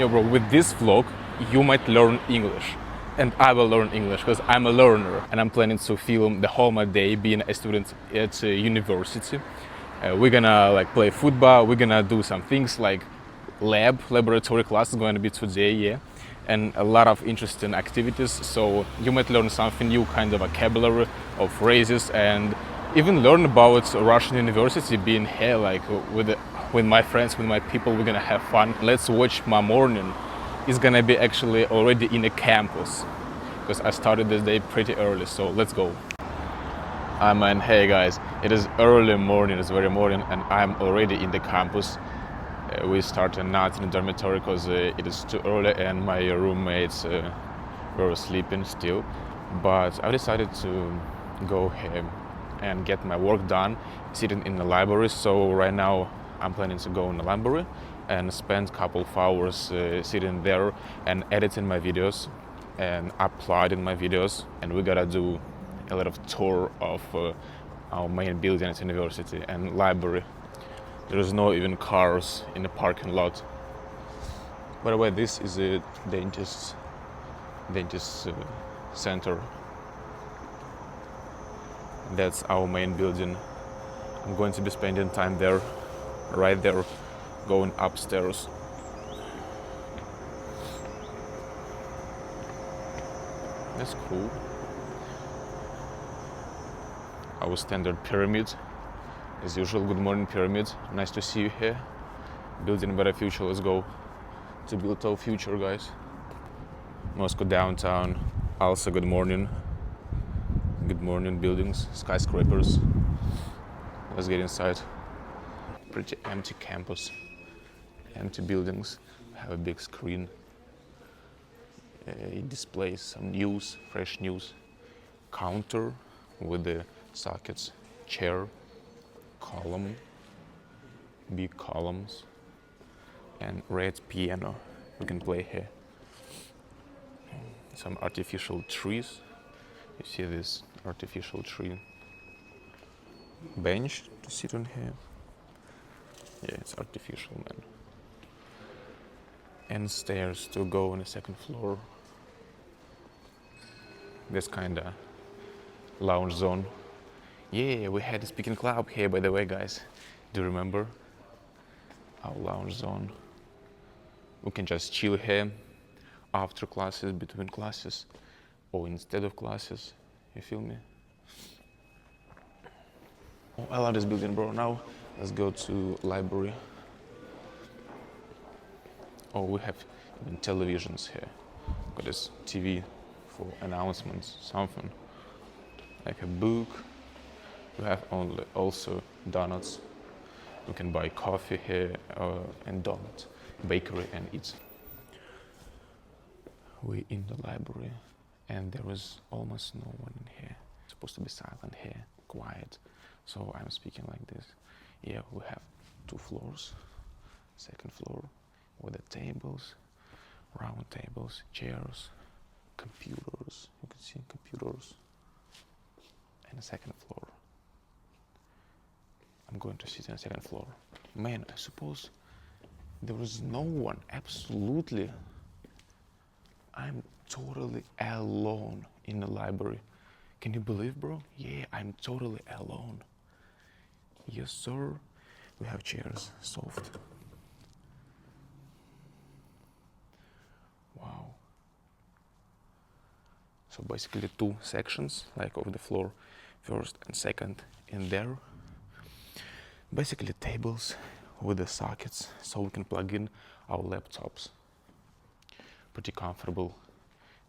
Bro, with this vlog, you might learn English. And I will learn English because I'm a learner. And I'm planning to film the whole my day being a student at university. We're gonna like play football, we're gonna do some things like laboratory class is going to be today, yeah. And a lot of interesting activities, so you might learn something new, kind of vocabulary of phrases, and even learn about Russian university being here, like with my friends, with my people, we're gonna have fun. Let's watch my morning. It's gonna be actually already in the campus, because I started this day pretty early, so let's go. Man, hey guys, it is early morning, it's very morning, and I'm already in the campus. We started not in the dormitory because it is too early and my roommates were sleeping still. But I decided to go here and get my work done sitting in the library. So right now I'm planning to go in the library and spend a couple of hours sitting there and editing my videos and uploading my videos. And we gotta do a lot of tour of our main building at university and library. There's no even cars in the parking lot. By the way, this is a dentist center. That's our main building. I'm going to be spending time there, right there, going upstairs. That's cool. Our standard pyramid. As usual, good morning pyramid. Nice to see you here. Building a better future, let's go to build our future, guys. Moscow downtown, also good morning. Good morning buildings, skyscrapers. Let's get inside. Pretty empty campus, empty buildings. Have a big screen. It displays some news, fresh news. Counter with the sockets, chair, column, big columns, and red piano we can play here. Some artificial trees. You see this artificial tree. Bench to sit on here. Yeah, it's artificial, man. And stairs to go on the second floor. This kinda lounge zone. Yeah, we had a speaking club here, by the way, guys. Do you remember? Our lounge zone. We can just chill here after classes, between classes, or instead of classes. You feel me? Oh, I love this building, bro. Now, let's go to library. Oh, we have even televisions here. Got this TV for announcements, something. Like a book. We have also donuts. We can buy coffee here and donut, bakery, and eat. We're in the library and there is almost no one in here. It's supposed to be silent here, quiet. So I'm speaking like this. Yeah, we have 2 floors. Second floor with the tables, round tables, chairs, computers. You can see computers. And the second floor. I'm going to sit on the second floor. Man, I suppose there is no one, absolutely. I'm totally alone in the library. Can you believe, bro? Yeah, I'm totally alone. Yes, sir. We have chairs, soft. Wow. So basically 2 sections, like of the floor, first and second in there. Basically tables with the sockets so we can plug in our laptops. Pretty comfortable.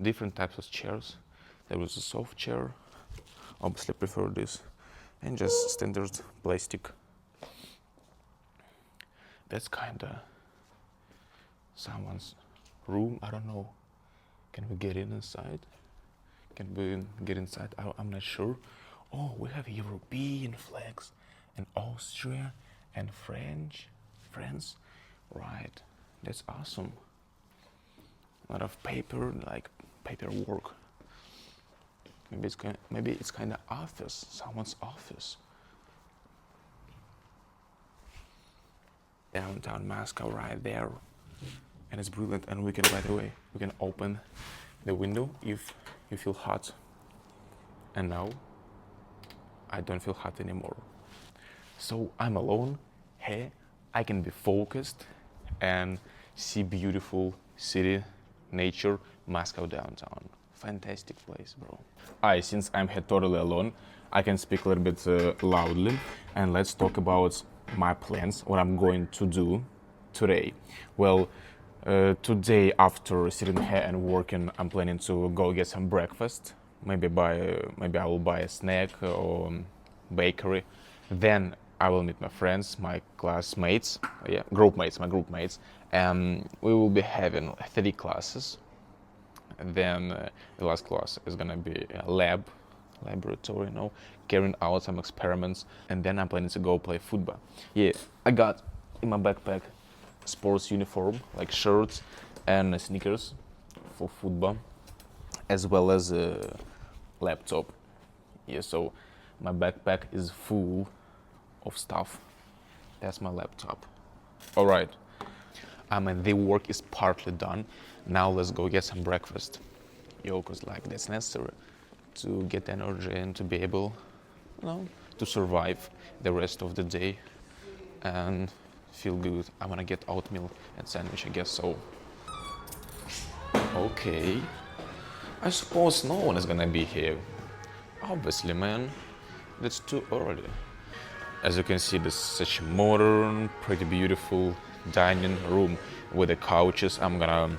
Different types of chairs. There was a soft chair, obviously prefer this, and just standard plastic. That's kinda someone's room, I don't know. Can we get inside? Can we get inside? I'm not sure. Oh, we have European flags. And Austria and France, right? That's awesome. A lot of paper, like paperwork. Maybe it's kind of office, someone's office. Downtown Moscow, right there. and it's brilliant. And we can, by the way, we can open the window if you feel hot. And now I don't feel hot anymore. So I'm alone here. I can be focused and see beautiful city, nature, Moscow downtown. Fantastic place, bro. Since I'm here totally alone, I can speak a little bit loudly, and let's talk about my plans, what I'm going to do today. Well, today after sitting here and working, I'm planning to go get some breakfast. Maybe I will buy a snack or bakery. Then I will meet my friends, my classmates, my group mates, and we will be having 3 classes. And then the last class is gonna be a laboratory, carrying out some experiments. And then I'm planning to go play football. Yeah, I got in my backpack sports uniform, like shirts and sneakers for football, as well as a laptop. Yeah, so my backpack is full of stuff. That's my laptop. All right, the work is partly done. Now let's go get some breakfast. Cause like that's necessary to get energy and to be able, to survive the rest of the day and feel good. I'm gonna get oatmeal and sandwich, I guess so. Okay, I suppose no one is gonna be here. Obviously, man, that's too early. As you can see, this is such a modern, pretty beautiful dining room with the couches. I'm gonna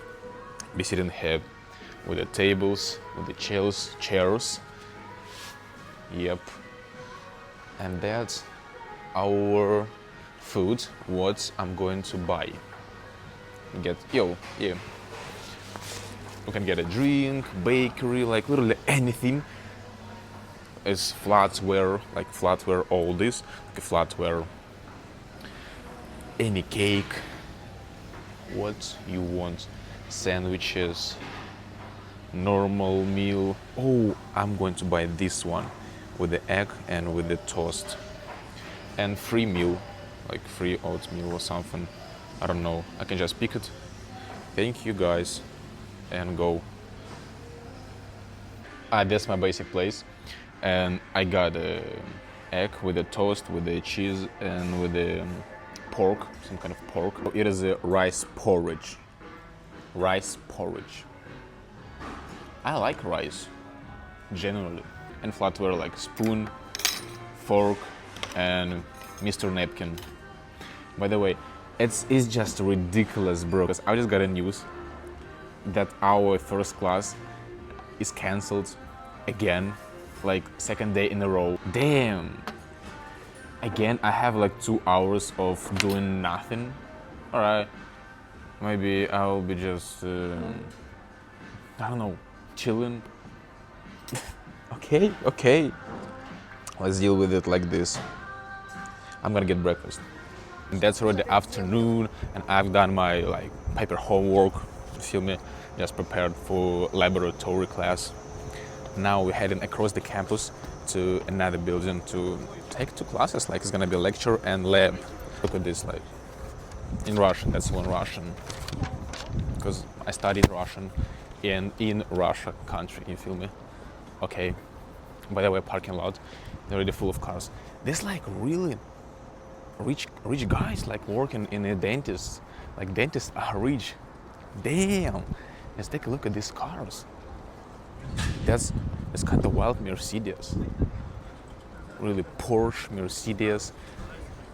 be sitting here with the tables, with the chairs. Yep. And that's our food, what I'm going to buy. Yeah. We can get a drink, bakery, like literally anything. It's flatware, all this, like a flatware, any cake, what you want, sandwiches, normal meal. Oh, I'm going to buy this one with the egg and with the toast, and free meal, like free oatmeal or something. I don't know, I can just pick it. Thank you guys, and go. That's my basic place. And I got an egg with the toast, with the cheese, and with the pork, some kind of pork. It is a rice porridge. Rice porridge. I like rice, generally. And flatware like spoon, fork, and Mr. Napkin. By the way, it's just ridiculous, bro. Because I just got a news that our first class is cancelled again. Like 2nd day in a row. Damn. Again, I have like 2 hours of doing nothing. All right. Maybe I'll be just, I don't know, chilling. Okay. Let's deal with it like this. I'm gonna get breakfast. And that's already afternoon, and I've done my paper homework. You feel me? Just prepared for laboratory class. Now we're heading across the campus to another building to take 2 classes. It's gonna be lecture and lab. Look at this, in Russian. That's all in Russian. Because I studied Russian in Russia country. You feel me? Okay. By the way, parking lot, they're already full of cars. There's really rich guys working in a dentist. Dentists are rich. Damn. Let's take a look at these cars. That's kind of wild Mercedes. Really Porsche, Mercedes,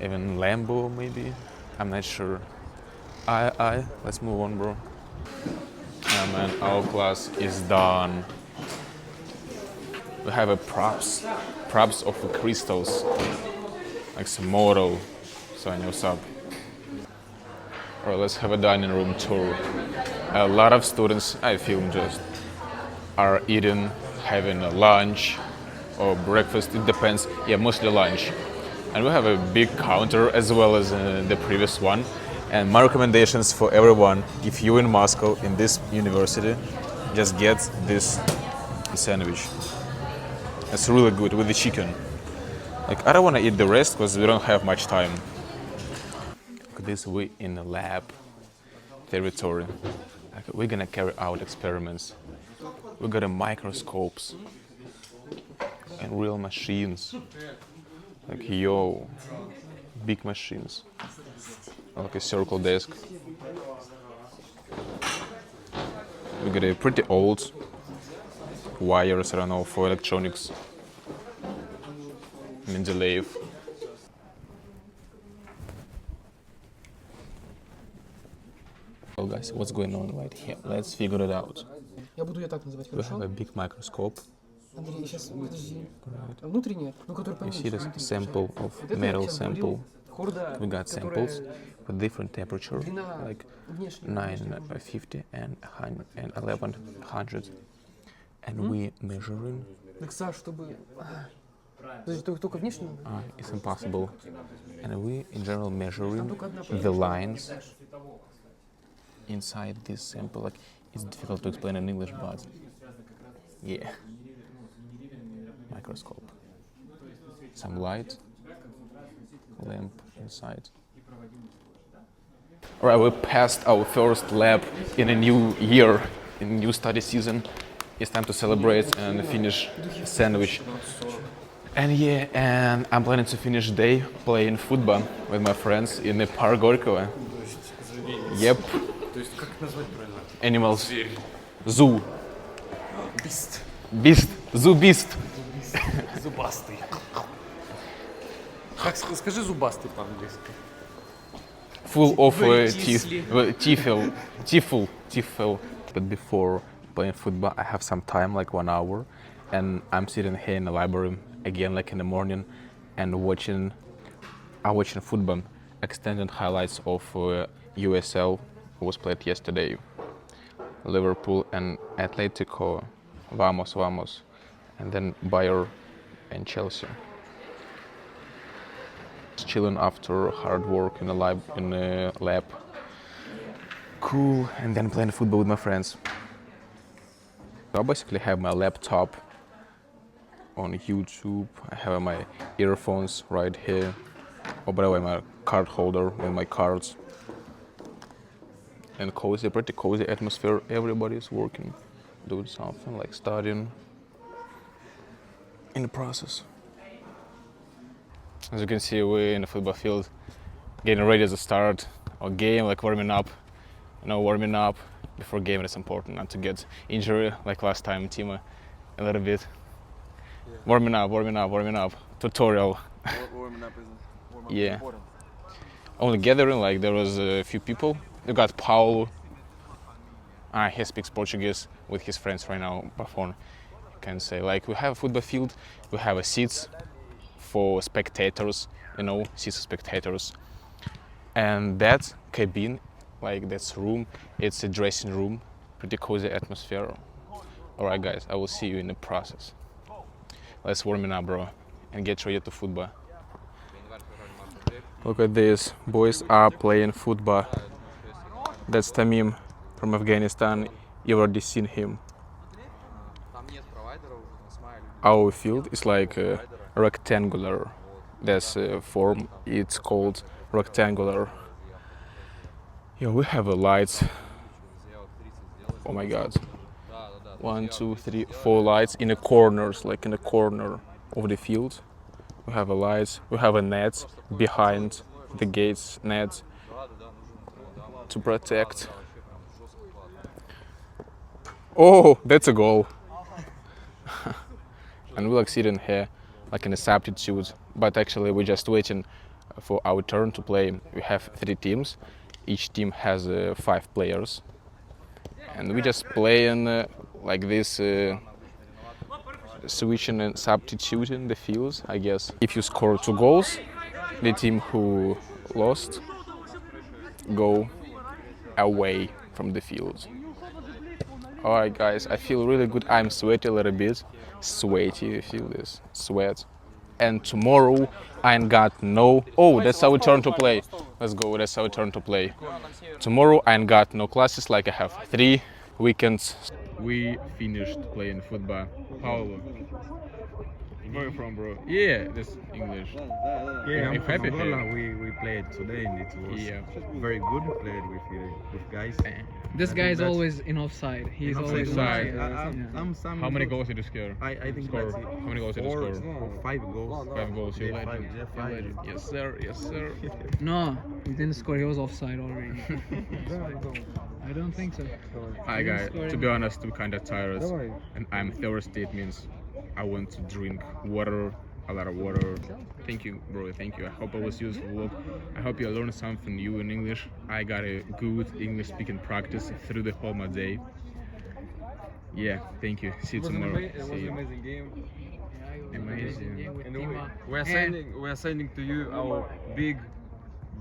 even Lambo maybe. I'm not sure. Let's move on, bro. Yeah, man, our class is done. We have a props of the crystals, like some model. So I know what's up. Alright, let's have a dining room tour. A lot of students, I feel, just are eating, having a lunch or breakfast, it depends. Yeah, mostly lunch. And we have a big counter as well as the previous one. And my recommendations for everyone, if you're in Moscow, in this university, just get this sandwich. It's really good with the chicken. I don't want to eat the rest because we don't have much time. Look at this, we in the lab. territory. Like, we're gonna carry out experiments. We got microscopes and real machines. Like, yo, big machines. Like a circle desk. We got a pretty old wires, I don't know, for electronics. Mendeleev. Well, guys, what's going on right here? Let's figure it out. Я буду ее так называть, We хорошо? have a big microscope. Андрей, сейчас, подожди. Внутренняя, ну, которая You поменьше. see this смотри, sample сейчас. of Вот это я metal сейчас говорил. sample. Хорда, We got которая samples with different temperature, длина like внешняя. 950 and 1100. And we measuring. Так, Саш, чтобы... Подожди, только внешнюю? It's impossible. And we in general measuring Там только одна the lines inside this sample. Like, it's difficult to explain in English, but yeah. Microscope. Some light, lamp inside. Alright, we passed our first lab in a new year, in a new study season. It's time to celebrate and finish sandwich. And yeah, and I'm planning to finish day playing football with my friends in the park Gorького. Yep. Animals. Zoo. Бист. Beast. Zoo beast. Зубастый. Как скажи зубастый по-английски? Full of Вытисли. teeth. But before playing football, I have some time, like 1 hour, and I'm sitting here in the library again, like in the morning, and I'm watching football, extended highlights of USL was played yesterday. Liverpool and Atletico, vamos, and then Bayern and Chelsea. Just chilling after hard work in the lab. Cool, and then playing football with my friends. So I basically have my laptop on YouTube. I have my earphones right here. Oh, by the way, my card holder with my cards. And cozy, pretty cozy atmosphere. Everybody's working, doing something, like studying in the process. As you can see, we're in the football field, getting ready to start our game, like warming up. Warming up before game is important, not to get injury like last time, Timo, a little bit. Yeah. Warming up. Tutorial. Warming up is Yeah. important. Only gathering, like there was a few people. You got Paulo. He speaks Portuguese with his friends right now by phone. You can say, like, we have a football field, we have a seats for spectators, seats for spectators. And that cabin, like that's room, it's a dressing room, pretty cozy atmosphere. Alright guys, I will see you in the process. Let's warm up, bro, and get ready to football. Look at this, boys are playing football. That's Tamim from Afghanistan, you already seen him. Our field is like rectangular. There's a form, it's called rectangular. Yeah, we have lights. Oh my god. 1, 2, 3, 4 lights in the corners, like in the corner of the field. We have lights, we have a net behind the gates, net to protect. Oh, that's a goal. And we're like sitting here, like in a substitute, but actually we're just waiting for our turn to play. We have 3 teams. Each team has 5 players, and we just playing like this, switching and substituting the fields, I guess. If you score 2 goals, the team who lost go away from the field. Alright guys, I feel really good. I'm sweaty a little bit. Sweaty, you feel this? Sweat. And tomorrow I ain't got no... Oh, that's our turn to play. Let's go, that's our turn to play. Tomorrow I ain't got no classes, like I have 3 weekends. We finished playing football. Paulo, Where you from, bro? Yeah, this English. Yeah, I'm I'm from happy Angola. here. We played today and it was Yeah. very good. Played with guys. This I guy think is that's- always in offside. He's I'm always in offside. offside. I'm some. How many goals did you score? I think Score. that's it. How many goals did you Four score? or 5 goals. 5 goals. You're Yeah, legend. five, yeah, You're five. legend. Yes, sir. Yes, sir. No, he didn't score. He was offside already. I don't think so. Hi, Didn't guys. score To be honest, I'm kind of tired, and I'm thirsty. It means I want to drink water, a lot of water. Thank you, bro. Thank you. I hope it was useful. Look, I hope you learned something new in English. I got a good English speaking practice through the whole my day. Yeah, thank you. See you tomorrow. It was See an you. amazing game. Amazing. And we are sending to you our big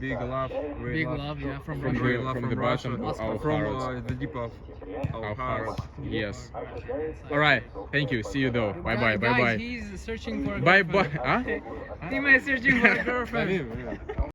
love. Really Big love, yeah, from From Russia. the, from the Russia, bottom of our from hearts. the deep of our Our hearts. hearts. Yes. All right. Thank you. See you though. Bye bye. Bye Guys, bye. he's searching for a Bye bye. girlfriend. Huh? Dima is searching for a girlfriend. Yeah.